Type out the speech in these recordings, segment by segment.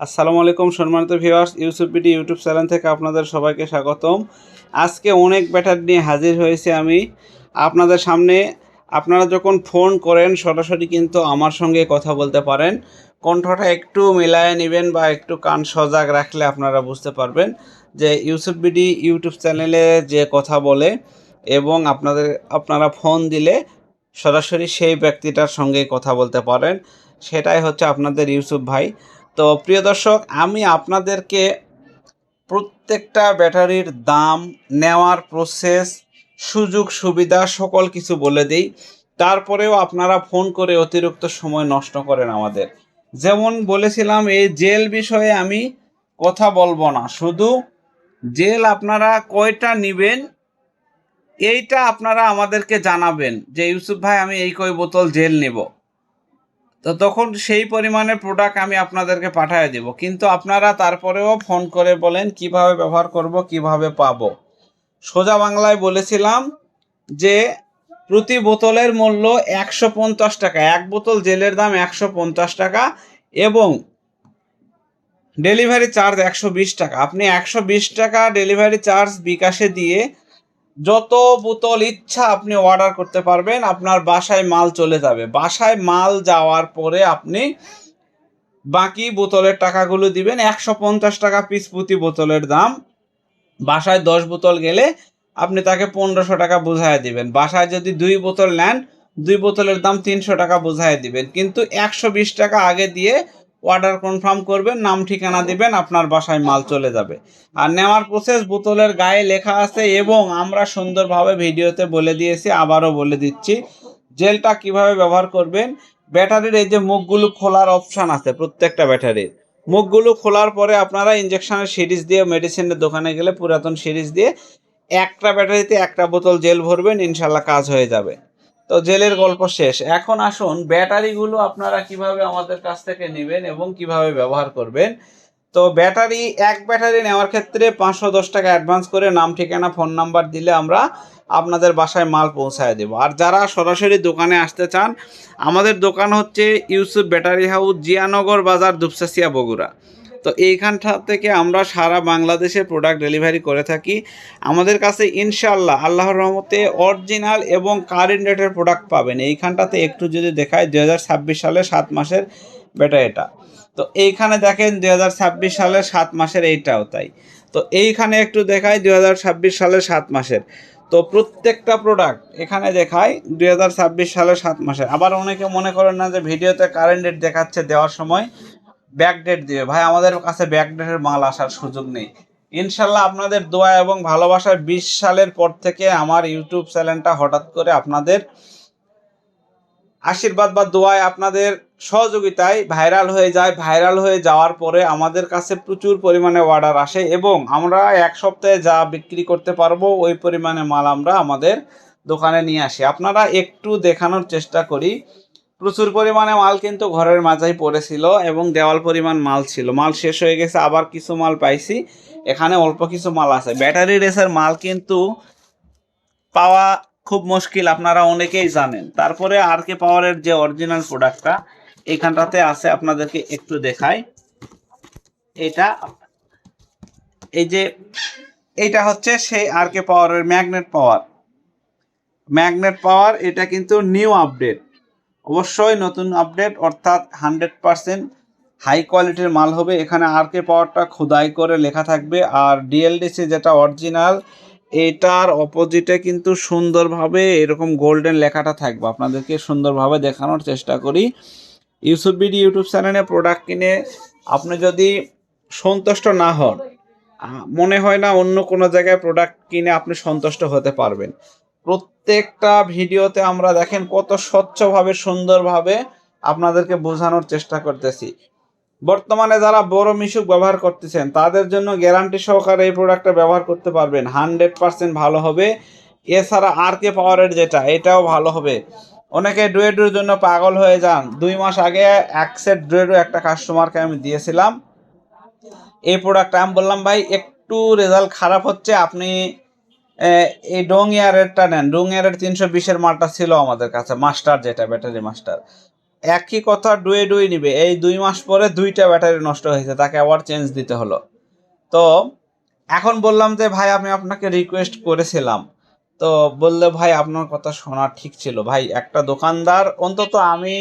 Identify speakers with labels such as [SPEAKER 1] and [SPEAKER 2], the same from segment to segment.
[SPEAKER 1] আসসালামু আলাইকুম সম্মানিত viewers, Yusuf BD YouTube channel থেকে আপনাদের সবাইকে স্বাগতম। আজকে অনেক ব্যাটারি নিয়ে হাজির হয়েছি আমি আপনাদের সামনে। আপনারা যখন ফোন করেন সরাসরি কিন্তু আমার সঙ্গে কথা বলতে পারেন। কণ্ঠটা একটু মিলায়ে নেবেন বা একটু কান সজাগ রাখলে আপনারা বুঝতে পারবেন যে ইউসুফ বিডি ইউটিউব চ্যানেলে যে কথা বলে এবং আপনারা ফোন দিলে সরাসরি সেই ব্যক্তিটার সঙ্গে কথা বলতে পারেন। সেটাই হচ্ছে আপনাদের ইউসুফ ভাই। তো প্রিয় দর্শক, আমি আপনাদেরকে প্রত্যেকটা ব্যাটারির দাম, নেওয়ার প্রসেস, সুযোগ সুবিধা সকল কিছু বলে দিই। তারপরেও আপনারা ফোন করে অতিরিক্ত সময় নষ্ট করেন আমাদের। যেমন বলেছিলাম, এই জেল বিষয়ে আমি কথা বলবো না, শুধু জেল আপনারা কয়টা নেবেন এইটা আপনারা আমাদেরকে জানাবেন যে ইউসুফ ভাই আমি এই কয় বোতল জেল নেব। তো তখন সেই পরিমাণে প্রোডাক্ট আমি আপনাদেরকে পাঠিয়ে দেব, কিন্তু আপনারা তারপরেও ফোন করে বলেন কিভাবে ব্যবহার করব, কিভাবে পাবো। সোজা বাংলায় বলেছিলাম যে প্রতি বোতলের মূল্য 150 টাকা, এক বোতল জেলের দাম 150 টাকা এবং ডেলিভারি চার্জ 120 টাকা। আপনি 120 টাকা ডেলিভারি চার্জ বিকাশে দিয়ে যত বোতল ইচ্ছা আপনি অর্ডার করতে পারবেন, আপনার বাসায় মাল চলে যাবে। বাসায় মাল যাওয়ার পরে আপনি বাকি বোতলের টাকাগুলো দিবেন। 150 টাকা পিস প্রতি বোতলের দাম। বাসায় 10 বোতল গেলে আপনি তাকে 1500 টাকা বুঝায় দিবেন। বাসায় যদি 2 বোতল নেন, 2 বোতলের দাম 300 টাকা বুঝায় দিবেন, কিন্তু 120 টাকা আগে দিয়ে অর্ডার কনফার্ম করবেন, নাম ঠিকানা দিবেন, আপনার বাসায় মাল চলে যাবে। আর নেওয়ার প্রসেস বোতলের গায়ে লেখা আছে এবং আমরা সুন্দরভাবে ভিডিওতে বলে দিয়েছি, আবারও বলে দিচ্ছি জেলটা কিভাবে ব্যবহার করবেন। ব্যাটারির এই যে মুখগুলো খোলার অপশান আছে প্রত্যেকটা ব্যাটারির, মুখগুলো খোলার পরে আপনারা ইঞ্জেকশনের সিরিজ দিয়ে মেডিসিনের দোকানে গেলে পুরাতন সিরিজ দিয়ে একটা ব্যাটারিতে একটা বোতল জেল ভরবেন, ইনশাল্লাহ কাজ হয়ে যাবে। তো জেলের গল্প শেষ। এখন আসুন ব্যাটারিগুলো আপনারা কিভাবে আমাদের কাছ থেকে নেবেন এবং কিভাবে ব্যবহার করবেন। তো এক ব্যাটারি নেওয়ার ক্ষেত্রে 510 টাকা অ্যাডভান্স করে নাম ঠিকানা ফোন নাম্বার দিলে আমরা আপনাদের বাসায় মাল পৌঁছায় দেব। আর যারা সরাসরি দোকানে আসতে চান, আমাদের দোকান হচ্ছে ইউসুফ ব্যাটারি হাউস, জিয়ানগর বাজার, দুপচাচিয়া, বগুড়া। তো এইখানটা থেকে আমরা সারা বাংলাদেশে প্রোডাক্ট ডেলিভারি করে থাকি। আমাদের কাছে ইনশাআল্লাহ আল্লাহর রহমতে অরিজিনাল এবং কারেন্ট রেটের প্রোডাক্ট পাবেন। এইখানটাতে একটু যদি দেখায় 2026 সালে 7 মাসের ব্যাটারিটা। তো এইখানে দেখেন 2026 সালের 7 মাসের, এইটাও তাই। তো এইখানে একটু দেখায় 2026 সালের 7 মাসের। তো প্রত্যেকটা প্রোডাক্ট এখানে দেখায় 2026 সালের 7 মাসের। আবার অনেকে মনে করেন না যে ভিডিওতে কারেন্ট ডেট দেখাচ্ছে, দেওয়ার সময় ব্যাক ডেট দিবে। ভাই, আমাদের কাছে ব্যাক ডেটের মাল আসার সুযোগ নেই। ইনশাল্লাহ আপনাদের দোয়া এবং ভালোবাসায় 20 সালের পর থেকে আমার ইউটিউব চ্যানেলটা হঠাৎ করে আপনাদের আশীর্বাদ বা দোয়ায়, আপনাদের সহযোগিতায় ভাইরাল হয়ে যায়। ভাইরাল হয়ে যাওয়ার পরে আমাদের কাছে প্রচুর পরিমাণে অর্ডার আসে এবং আমরা এক সপ্তাহে যা বিক্রি করতে পারবো ওই পরিমাণে মাল আমরা আমাদের দোকানে নিয়ে আসি। আপনারা একটু দেখানোর চেষ্টা করি। প্রচুর পরিমাণে মাল কিন্তু ঘরের মাঝেই পড়েছিল এবং দেওয়াল পরিমাণ মাল ছিল। মাল শেষ হয়ে গেছে, আবার কিছু মাল পাইছি। এখানে অল্প কিছু মাল আছে। ব্যাটারি রেসের মাল কিন্তু পাওয়া খুব মুশকিল, আপনারা অনেকেই জানেন। তারপরে আর কে পাওয়ারের যে অরিজিনাল প্রোডাক্টটা এখানটাতে আছে, আপনাদেরকে একটু দেখাই। এটা এই যে এইটা হচ্ছে সেই আর কে পাওয়ারের ম্যাগনেট পাওয়ার। এটা কিন্তু নিউ আপডেট, অবশ্যই নতুন আপডেট, অর্থাৎ 100% হাই কোয়ালিটির মাল হবে। এখানে আর কে পাওয়ারটা খোদাই করে লেখা থাকবে। আর ডিএলডিসি যেটা অরিজিনাল, এটার অপোজিটে কিন্তু সুন্দরভাবে এরকম গোল্ডেন লেখাটা থাকবে। আপনাদেরকে সুন্দরভাবে দেখানোর চেষ্টা করি। ইউসুফ বিডি ইউটিউব চ্যানেলে প্রোডাক্ট কিনে আপনি যদি সন্তুষ্ট না হন, মনে হয় না অন্য কোনো জায়গায় প্রোডাক্ট কিনে আপনি সন্তুষ্ট হতে পারবেন। প্রত্যেকটা ভিডিওতে আমরা দেখেন কত স্বচ্ছভাবে সুন্দরভাবে আপনাদেরকে বোঝানোর চেষ্টা করতেছি। বর্তমানে যারা বড় মিশুক ব্যবহার করতেছেন তাদের জন্য গ্যারান্টি সহকারে এই প্রোডাক্টটা ব্যবহার করতে পারবেন, 100% ভালো হবে। এছাড়া আর কে পাওয়ারের যেটা, এটাও ভালো হবে। অনেকে ডুয়েডোর জন্য পাগল হয়ে যান। 2 মাস আগে এক সেট ডুয়েডো একটা কাস্টমারকে আমি দিয়েছিলাম। এই প্রোডাক্টটা আমি বললাম ভাই একটু রেজাল্ট খারাপ হচ্ছে, আপনি এই ডং ইয়ারেরটা নেন। ডং ইয়ারের 320-এর মালটা ছিল আমাদের কাছে, মাস্টার যেটা ব্যাটারি মাস্টার। একই কথা ডুয়ে ডুয়ে নিবে। এই 2 মাস পরে 2টা ব্যাটারি নষ্ট হয়েছে, তাকে আবার চেঞ্জ দিতে হলো। তো এখন বললাম যে ভাই আমি আপনাকে রিকোয়েস্ট করেছিলাম, তো বললে ভাই আপনার কথা শোনা ঠিক ছিল। ভাই একটা দোকানদার, অন্তত আমি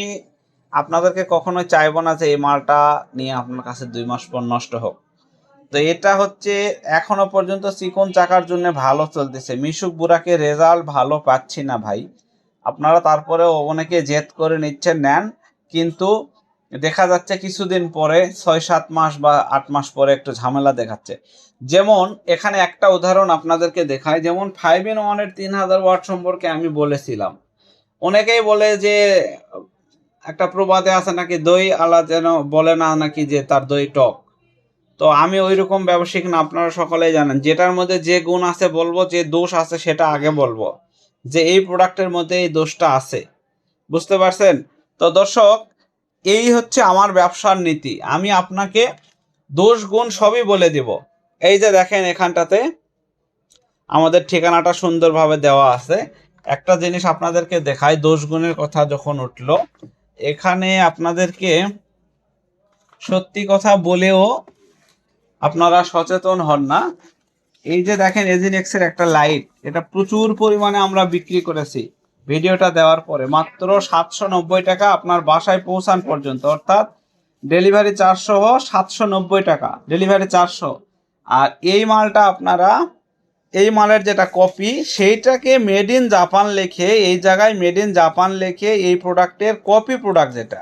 [SPEAKER 1] আপনাদেরকে কখনোই চাইবো না যে এই মালটা নিয়ে আপনার কাছে 2 মাস পর নষ্ট হোক। তো এটা হচ্ছে এখনো পর্যন্ত চিকন চাকার জন্য ভালো চলতেছে, মিশুক বুরাকে রেজাল্ট ভালো পাচ্ছি না ভাই। আপনারা তারপরেও অনেকে জেদ করে নিচ্ছেন, নেন, কিন্তু দেখা যাচ্ছে কিছুদিন পরে 6-7 মাস বা 8 মাস পরে একটু ঝামেলা দেখাচ্ছে। যেমন এখানে একটা উদাহরণ আপনাদেরকে দেখায়, যেমন 5-in-1 এর 3000 ওয়াট সম্পর্কে আমি বলেছিলাম। অনেকেই বলে যে একটা প্রবাদে আছে নাকি, দই আলা যেন বলে না নাকি যে তার দই টক। তো আমি ওই রকম ব্যবসায়িক না, আপনারা সকলেই জানেন যেটার মধ্যে যে গুণ আছে বলবো, যে দোষ আছে সেটা আগে বলবো, যে এই প্রোডাক্টের মধ্যে এই দোষটা আছে। বুঝতে পারছেন? তো দর্শক, এই হচ্ছে আমার ব্যবসার নীতি। আমি আপনাকে দোষ গুণ সবই বলে দিব। এই যে দেখেন এখানটাতে আমাদের ঠিকানাটা সুন্দরভাবে দেওয়া আছে। একটা জিনিস আপনাদেরকে দেখাই, দোষ গুণের কথা যখন উঠলো, এখানে আপনাদেরকে সত্যি কথা বলেও আপনারা সচেতন হন না। এই যে দেখেন এজিনেক্সের একটা লাইট, এটা প্রচুর পরিমাণে আমরা বিক্রি করেছি ভিডিওটা দেওয়ার পরে, মাত্র 790 টাকা আপনার বাসায় পৌঁছান পর্যন্ত, অর্থাৎ ডেলিভারি চার্জ সহ 790 টাকা, ডেলিভারি চার্জ সহ। আর এই মালটা আপনারা, এই মালের যেটা কপি, সেইটাকে মেড ইন জাপান লেখে, এই জায়গায় মেড ইন জাপান লেখে, এই প্রোডাক্টের কপি প্রোডাক্ট যেটা,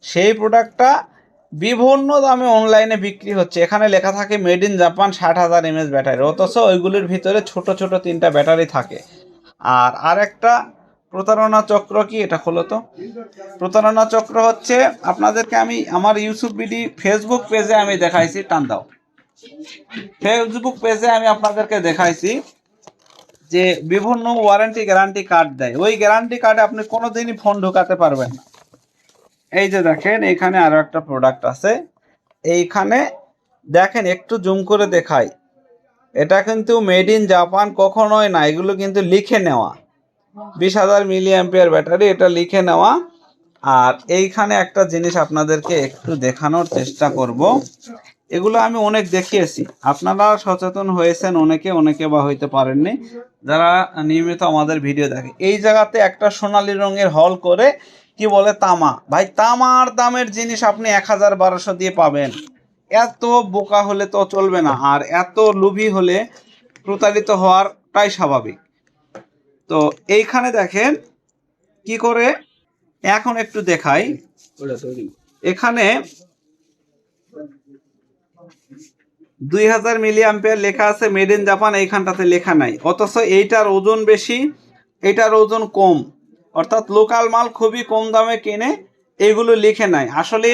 [SPEAKER 1] সেই প্রোডাক্টটা বিভিন্ন দামে অনলাইনে বিক্রি হচ্ছে। এখানে লেখা থাকে made in Japan 60,000 mAh battery, অথচ ওইগুলির ভিতরে ছোট ছোট 3টা ব্যাটারি থাকে। আর আরেকটা প্রতারণা চক্র কি, এটা খোলো তো। প্রতারণা চক্র হচ্ছে, আপনাদেরকে আমি আমার ফেসবুক পেজে আমি দেখাইছি, টান দাও, ফেসবুক পেজে আমি আপনাদেরকে দেখাইছি যে বিভিন্ন ওয়ারেন্টি গ্যারান্টি কার্ড দেয়, ওই গ্যারান্টি কার্ডে আপনি কোনোদিনই ফোন ঢোকাতে পারবেন না। এই যে দেখেন এখানে আরো একটা প্রোডাক্ট আছে, এইখানে দেখেন একটু জুম করে দেখাই, এটা কিন্তু মেড ইন জাপান কখনোই না, এগুলো কিন্তু লিখে নেওয়া। 20,000 mAh ব্যাটারি, এটা লিখে নেওয়া। আর এইখানে একটা জিনিস আপনাদেরকে একটু দেখানোর চেষ্টা করব, এগুলো আমি অনেক দেখিয়েছি, আপনারা সচেতন হয়েছেন অনেকে, অনেকে বা হইতে পারেননি যারা নিয়মিত আমাদের ভিডিও দেখে। এই জায়গাতে একটা সোনালী রঙের হল করে কি বলে তামা, ভাই তামার দামের জিনিস আপনি 1,000-1,200 দিয়ে পাবেন। এত বোকা হলে তো চলবে না, আর এত লোভী হলে প্রতারিত হওয়ারটাই স্বাভাবিক। তো এইখানে দেখেন কি করে, এখন একটু দেখাই, এখানে 2000 mAh লেখা আছে, মেড ইন জাপান এইখানটাতে লেখা নাই, অথচ এইটার ওজন বেশি, এইটার ওজন কম, অর্থাৎ লোকাল মাল খুবই কম দামে কিনে, এগুলো লিখে নাই। আসলে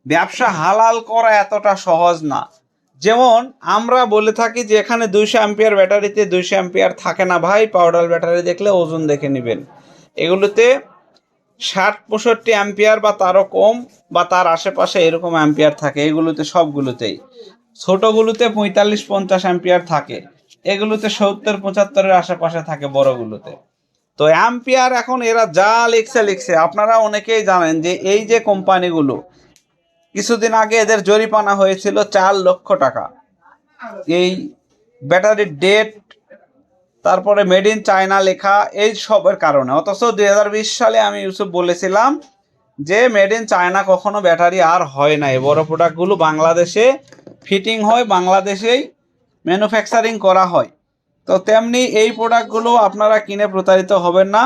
[SPEAKER 1] ব্যবসা হালাল করা এতটা সহজ না। যেমন আমরা বলে থাকি যে এখানে 200 অ্যাম্পিয়ার ব্যাটারিতে 200 অ্যাম্পিয়ার থাকে না ভাই, পাউডার ব্যাটারি দেখলে ওজন দেখে নেবেন, এগুলোতে 60-65 অ্যাম্পিয়ার বা তারও কম বা তার আশেপাশে এরকম অ্যাম্পিয়ার থাকে, এগুলোতে সবগুলোতেই। ছোটগুলোতে 45-50 অ্যাম্পিয়ার থাকে, এগুলোতে 70-75-এর আশেপাশে থাকে বড়গুলোতে। তো অ্যাম্পিয়ার এখন এরা যা লিখছে, আপনারা অনেকেই জানেন যে এই যে কোম্পানিগুলো, কিছুদিন আগে এদের জরিমানা হয়েছিল 4 লক্ষ টাকা, এই ব্যাটারির ডেট, তারপরে মেড ইন চায়না লেখা, এই সবের কারণে। অথচ 2020 সালে আমি ইউসুফ বলেছিলাম যে মেড ইন চায়না কখনো ব্যাটারি আর হয় না, এই বড় প্রোডাক্টগুলো বাংলাদেশে ফিটিং হয়, বাংলাদেশেই ম্যানুফ্যাকচারিং করা হয়। তো তেমনি এই প্রোডাক্টগুলো আপনারা কিনে প্রতারিত হবেন না,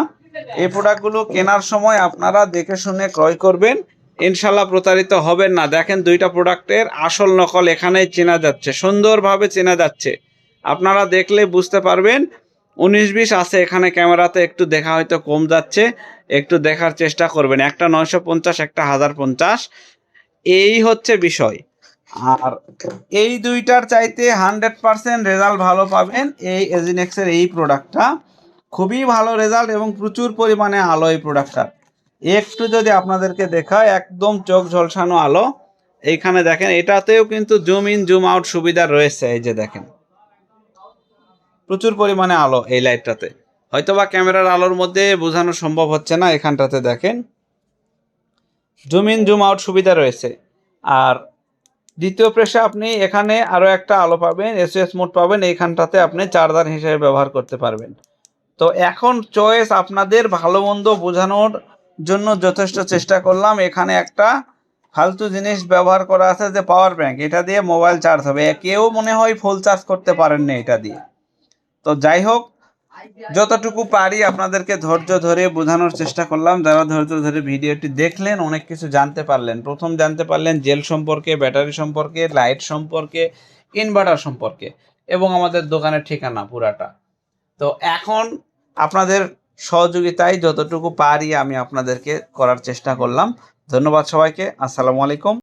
[SPEAKER 1] এই প্রোডাক্টগুলো কেনার সময় আপনারা দেখে শুনে ক্রয় করবেন, ইনশাল্লাহ প্রতারিত হবেন না। দেখেন 2টা প্রোডাক্টের আসল নকল এখানেই চেনা যাচ্ছে, সুন্দরভাবে চেনা যাচ্ছে, আপনারা দেখলে বুঝতে পারবেন। 19-20 আছে এখানে, ক্যামেরাতে একটু দেখা হয়তো কম যাচ্ছে, একটু দেখার চেষ্টা করবেন, একটা 950, একটা 1050, এই হচ্ছে বিষয়। আর এই দুইটার চাইতে 100% রেজাল্ট ভালো পাবেন এই এজিনেক্সের এই প্রোডাক্টটা, খুবই ভালো রেজাল্ট এবং প্রচুর পরিমাণে আলো এই প্রোডাক্টটা। একটু যদি আপনাদেরকে দেখায়, একদম চোখ ঝলসানো আলো। এইখানে দেখেন এটাতেও কিন্তু জুম ইন জুম আউট সুবিধা রয়েছে, এই যে দেখেন প্রচুর পরিমাণে আলো এই লাইটটাতে, হয়তোবা ক্যামেরার আলোর মধ্যে বোঝানো সম্ভব হচ্ছে না, এখানটাতে দেখেন জুম ইন জুম আউট সুবিধা রয়েছে। আর দ্বিতীয় প্রেসে আপনি এখানে আরও একটা আলো পাবেন, এসওএস মোড পাবেন, এইখানটাতে আপনি চার্জার হিসেবে ব্যবহার করতে পারবেন। তো এখন চয়েস আপনাদের, ভালো মন্দ বোঝানোর জন্য যথেষ্ট চেষ্টা করলাম। এখানে একটা ফালতু জিনিস ব্যবহার করা আছে যে পাওয়ার ব্যাংক, এটা দিয়ে মোবাইল চার্জ হবে, কেউ মনে হয় ফুল চার্জ করতে পারেন না এটা দিয়ে। তো যাই হোক, যতটুকু পারি আপনাদেরকে ধৈর্য ধরে বোঝানোর চেষ্টা করলাম। যারা ধৈর্য ধরে ভিডিওটি দেখলেন অনেক কিছু জানতে পারলেন। প্রথম জানতে পারলেন জেল সম্পর্কে, ব্যাটারি সম্পর্কে, লাইট সম্পর্কে, ইনভার্টার সম্পর্কে এবং আমাদের দোকানের ঠিকানা পুরাটা। তো এখন আপনাদের সহযোগিতায় যতটুকু পারি আমি আপনাদেরকে করার চেষ্টা করলাম। ধন্যবাদ সবাইকে। আসসালামু আলাইকুম।